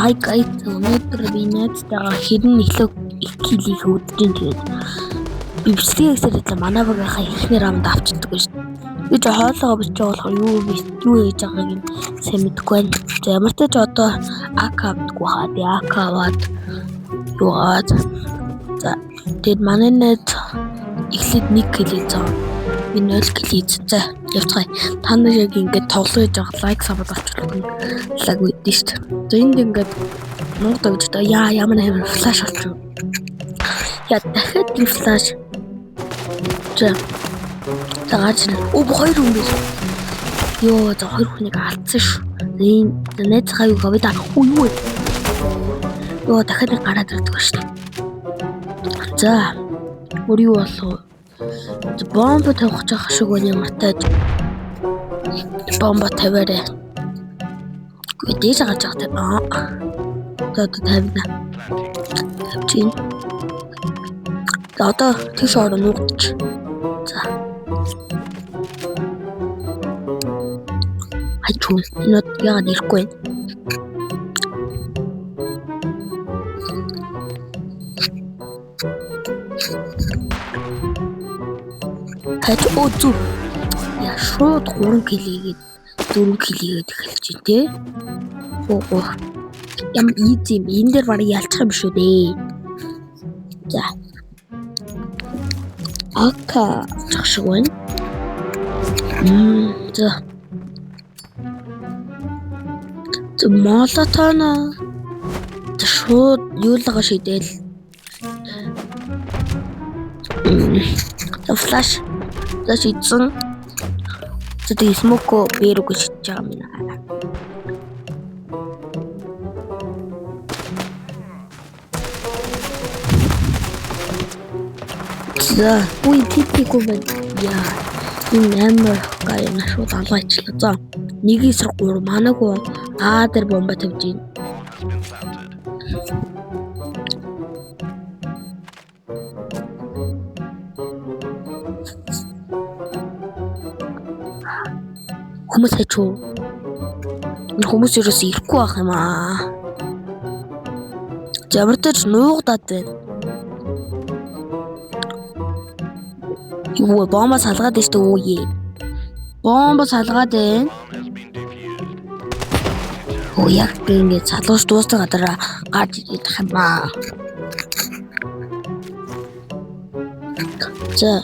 Hi guys, өнөөдөр би найзтайгаа хэрэн их килийг үүдэж тэгээд би бичлэгээсээ манай багийнхаа ихнэр амд авчдаг гэж. Би ч хоолойгоо бич байгаа болохоор юу хийж байгааг нь сайн мэдэхгүй байна. За ямар ч тач одоо АК авдаггүй хаа. Би АК аваад юугаад. За тэгээд манай найз эхлээд 1 кил заа. Би 0 кил за явцгаая. Та нар яг ингэж тоглож байгаа лайк сабад авчлах нь лаг үүдэн шүү дээ. За энд ингэж нуур тавьж та ямар флаш авчих. Я дахиад флаш. За тагач хоёр хүн биш. Йоо за хоёр хүнийг алдсан шүү. Энэ найзгаа юу гавь да. Юу. Йоо дахиад гараад ирдэг шүү. За өөр юу болов? Бомб тавих гэж шиг байна ямар тааж. Бомб тавиарэ. Гүйдэж байгаа ч аа. За тавина. Тавчин. За одоо тийш ороо нуугч. За. Хайчгүй. Нот яагаад ирэхгүй вэ? Хайч өөзүү. Яа шууд 3 килигээд 4 килигээд эхэлж байна те. Оо. Ям ийзим энэ дээр барыг ялчих юм шүү дээ. За. Ака чах байна. За. За молотона. Шууд юулгаа шидээл. За флаш. За шийдсэн. За тийм смоко бэрэг шидэж байгаа юм аа. За үе типико байна. Яа. Энэ амар гай на шууд алгаачлаа. За 1-3 манайгүй А дээр бомба тавьж гин. Хүмүүс хачуу. Хүмүүс ерөөс ирэхгүй байх юм аа. Жамартаж нуугдаад байна. Юу бомба салгаад ishte үе. Бомба салгаад байна. Оо яг ингэ салууш дуустал гадараа гарч ирэх юм аа. За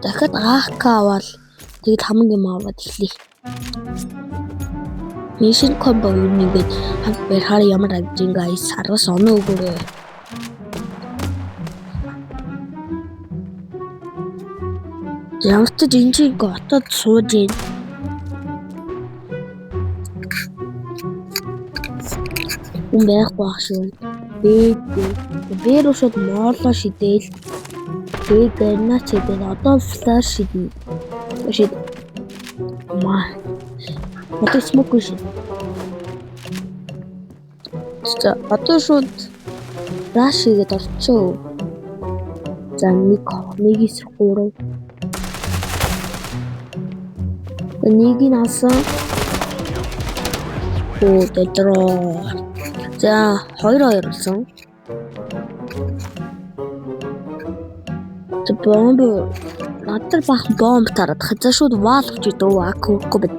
дахиад АК аваад тэгээд хамгийн аваад эхлэе. Mission combo нэгээд хамт хараа ямар авжин guys сарвас оноо өгөөрэй. Ямарч жинжиг готод сууж ийн. Байх байх шүү. Бэр шууд моолоо шидээл. Тэгээд наач тэгээд одоо флаш шидэ. Шид. Маа. Одоо смоко шид. За одоо шууд раш хийгээд орчоо. За 1-3. Нэг нь асан. Оо тэдроо. За 2-2 болсон. За бомб надад бах бомб тараад хазаа шууд ваал авч идөө акуухгүй бод.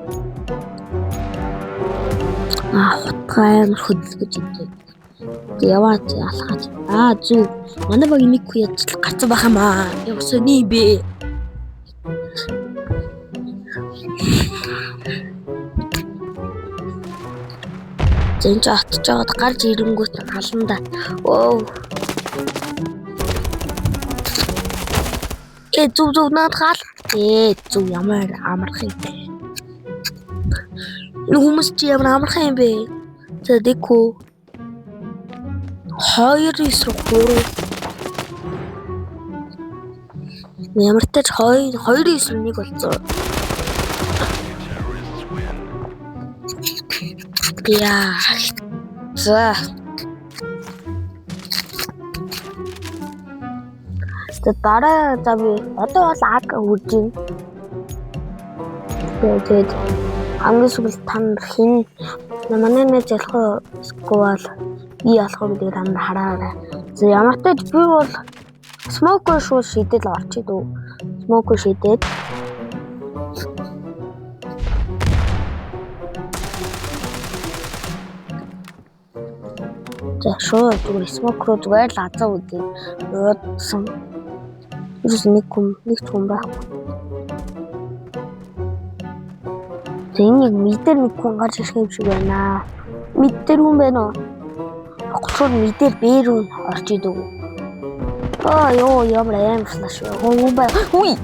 Хутгаан хөдөлгөж идэв. Яваад алхаж. Зүг. Манай баг нэг хүү яаж гарцсан байх юм аа. Явсан юм бэ. Зэнч атж жаад гарч ирэнгүүт халанда. Оо. Зүг наад хал. Зүг ямар амарх юм бэ? Хүмүүс чи ямар амарх юм бэ? За дэко. 2-3. Ямар тач 2-1 болцоо. Яа. За. Дараа заби одоо бол аг үржин. Тэгээд хамгийн сүүлд тань хин манай найз ялах сквал Би ялах уу гэдэг та хараарай. За ямар ч тач би бол smoke шууд шийдэл орч идв. Smoke шийдээд за шууд зүгээр smoke руу зүгээр л азаа үзээ. Уудсан. Юус нэг хүн байхгүй. Тэнийг мэдэр нэг хүн гарч ирэх юм шиг байна. Мэдэр хүн байна уу? Шууд мэдэр бээр хүн орч идэв. Ёо ямар аим флаш. Хүн бай. Үгүй.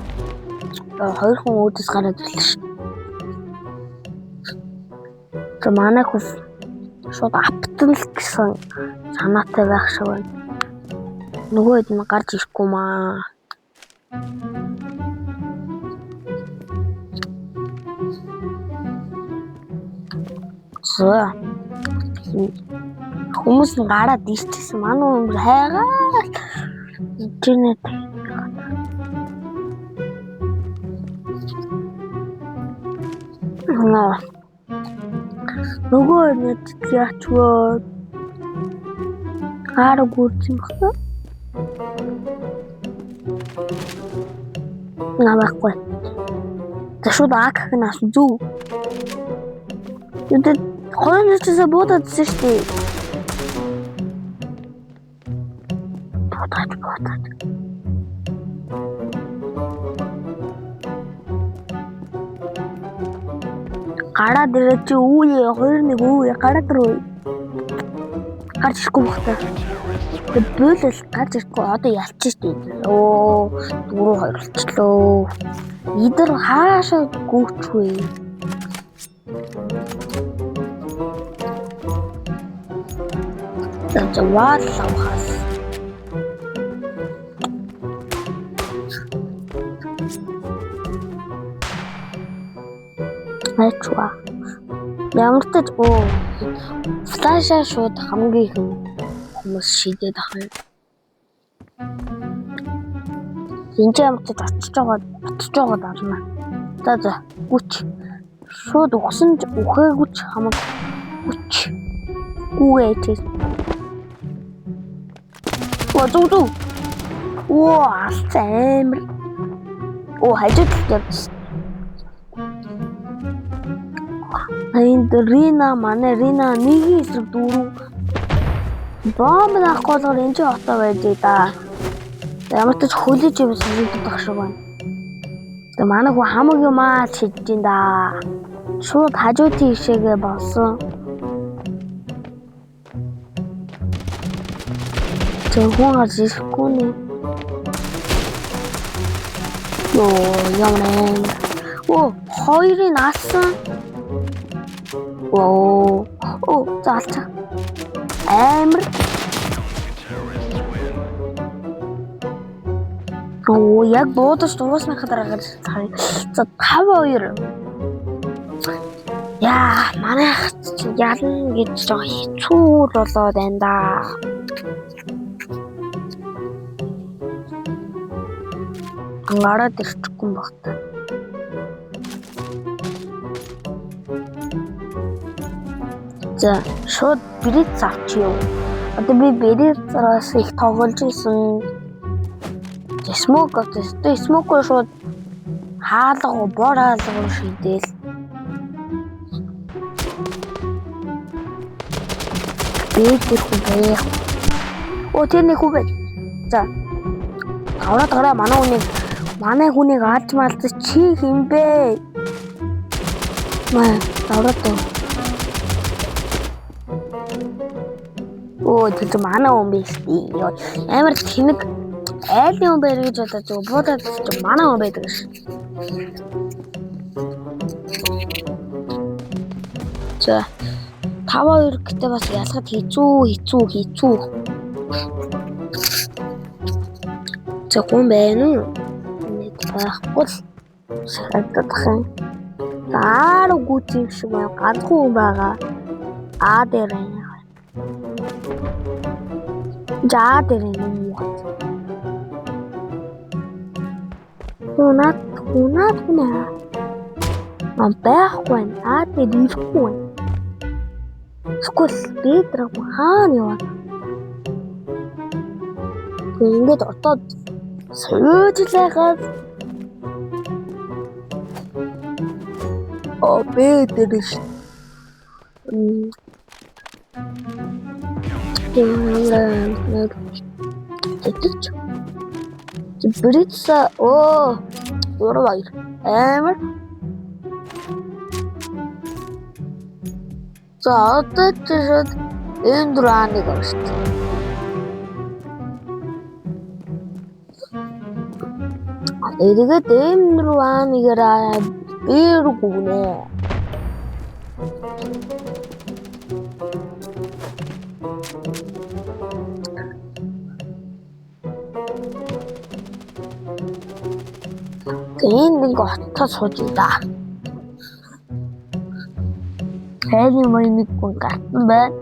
Хоёр хүн өөдөөс гараад ирлээ шүү. За манай хүн шууд аптал гэсэн санаатай байх шиг байна. Нөгөө хэд нь гарч ирэхгүй маа. За. Хүмүүс нь гараад ирчихсэн. Манай хүн хайгаад интернет нөгөө нэг яачваа гараг үрдсэн багтаа. Намайхгүй. Тэшүүд акхнаас зүг. Юудэд хойноочсоо бододсон шүү дээ. Бодод. Гараад ирээд чи үүе 2-1 үүе гараад ирвэ. Гарч ирэхгүй багтаа. Тэгээд бүлэл гарч ирэхгүй одоо ялчих шүү дээ. Оо 4-2 болчихлоо. Идэр хаашаа гүйчвэ. За вал авахаас. Айчва. Ямар ч оо флаша шууд хамгийн их хүмүүс шийдээд ахна. Энд ямар ч очиж байгаа дарна. За гүч. Шууд ухсан ухаагүйч хамаг гүч. Гүгээч. Зүү. Оо алцаамэр. Оо хажууд явж. Энд Рина манай Рина нэг эсрэг дөрөв. Бомб нахгүйгээр энэ ч отоо байж да. Ямар ч хөлөж юм санагдах байх шиг байна. Тэгээ манай хүү хамаг юм шидэж ин да. Шууд хажуудын ишээгээ болсон. Хүн гарч ирэхгүй нэ. Ёо ямар. Оо хоёрын алсан. Оо заалчаа. Амар. Оо яг буудаж дуусныхаа дараа гарч харъя. За 5-2. Яа, манайх ялна гэж жоо хэцүү болоод байна да. Ангараад ирчихгүй юм багтаа. За шууд брэд авчив. Одоо би брэдээс их тоглож исэн. Смок шууд хаалга бор хаалга шийдээл. Бэдэр хубээ. Оо тэр нэг хубээ. За. Аваад манай хүнийг алж малдаж чи хинбэ? Маа аваад. Оо тэр манай хүн биш тий. Амар тэнэг айлын хүн байж бодож буудаад чи манай хүн байдаг ш. За 5-2 гэдэг бас ялгад хэцүү. За хүн байна уу? Нэг байхгүй л шахагдах юм. Зааруу гүт юм шиг байна. Ганцхан хүн байгаа. Дээр байна. За дээр юм уу? Хунаа. Ман байхгүй. Дээр ирэхгүй. Скул бедраг хаана яваад. Ингээд одоо сууж бедриш. Тэтгэж. Брица урвай. Амар. За одоо тэгээд энэ дурaanыг авч. Тэгээд энэ дурааныгаараа бэргүнэ. Энд нэг оттоо сууж да. Хэний нэг хүн гартан байна.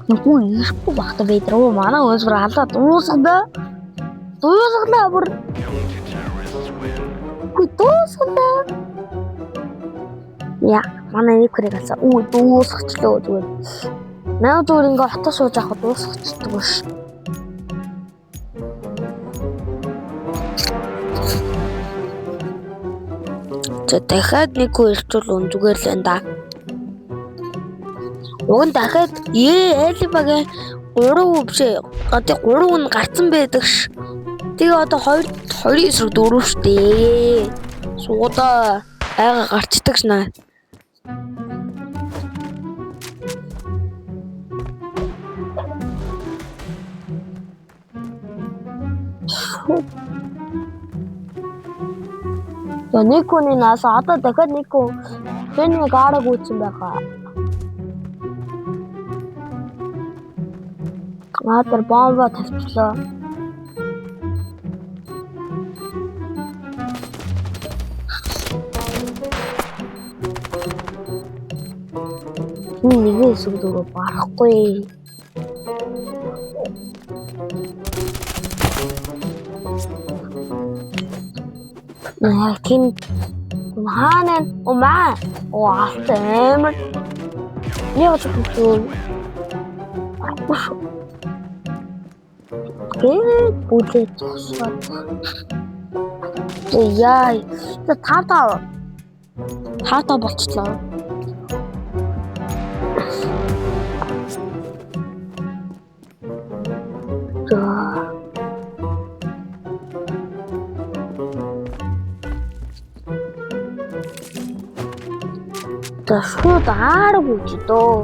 Нүггүй ирэхгүй багтаа бедрөө манай өсвөр халаа дуусгадаа. Дуусглаа бүр. Дуусглаа. Яа, манай нэг хэрэг асаа. Дуусгачлаа зүгээр. Наа зүгээр ингээ оттоо сууж авах дуусгачдаг биш. Дахиад нэг хөрчүүл зүгээр л энэ да. Уг нь дахиад элибагийн 3 биш одоо 3 нь гарцсан байдаг ш. Тэгээ одоо 2 эсрэг 4 штэ. Суудаа айга гарчдаг ш наа. Нэг хүний наас одоо дахиад нэг хүн тэний гаараг үүсэн байгаа. Атар бомба тавьчлаа. Нэг сүгдөө барахгүй. Тин хаанаа умаа алтемэр яа ч бүлээ тосоод яа тата болчихлоо. Шууд ааргүй ч дөө.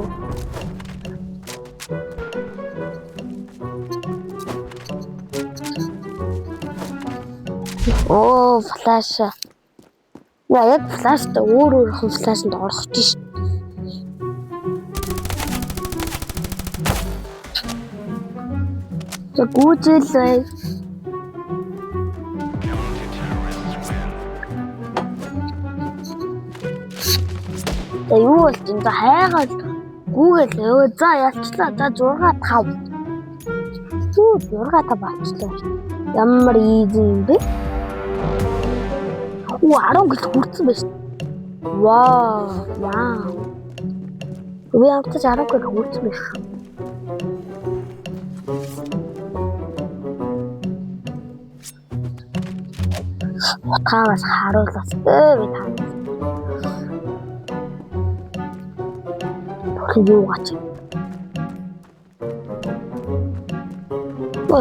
Флаш. Яг флаштай өөр хүн флашнд орох гэж шин. Гүүжэлээ. Юу болж энэ хайгаад гүүгээл за ялчлаа за 6-5. Юу 6-5 болчихлоо. Ямар easy юм бэ? 10 гэл хүрсэн байж. Вау. Би автаж 10 гэл хүрсэн байж. Утгаас харуулаас би таа. Юу гацаа.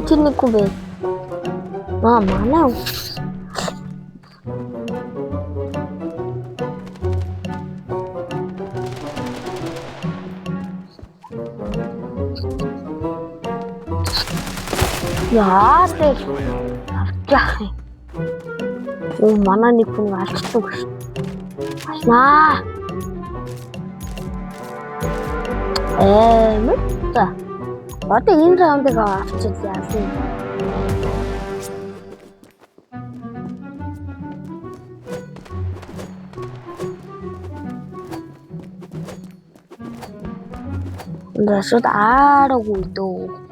Тэр нэг хүн бэ. Манай. Яа, тэр. Яах вэ? Манай нэг хүн алцдаг ш. Аснаа. Мэтта. Одоо энэ раундыг авчиж яасан. Шууд ааргүй дөө.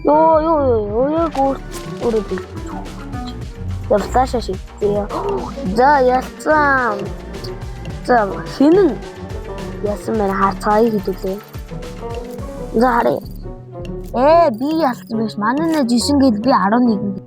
Ёо яг өөрөө би. Я флаша шигтээ. За ялцсан. За хинэн яасан мэн хацааг хэдүүлээ. За харъя. Би ялцсан биш. Манай нэ 9 гээд би 11 гээд.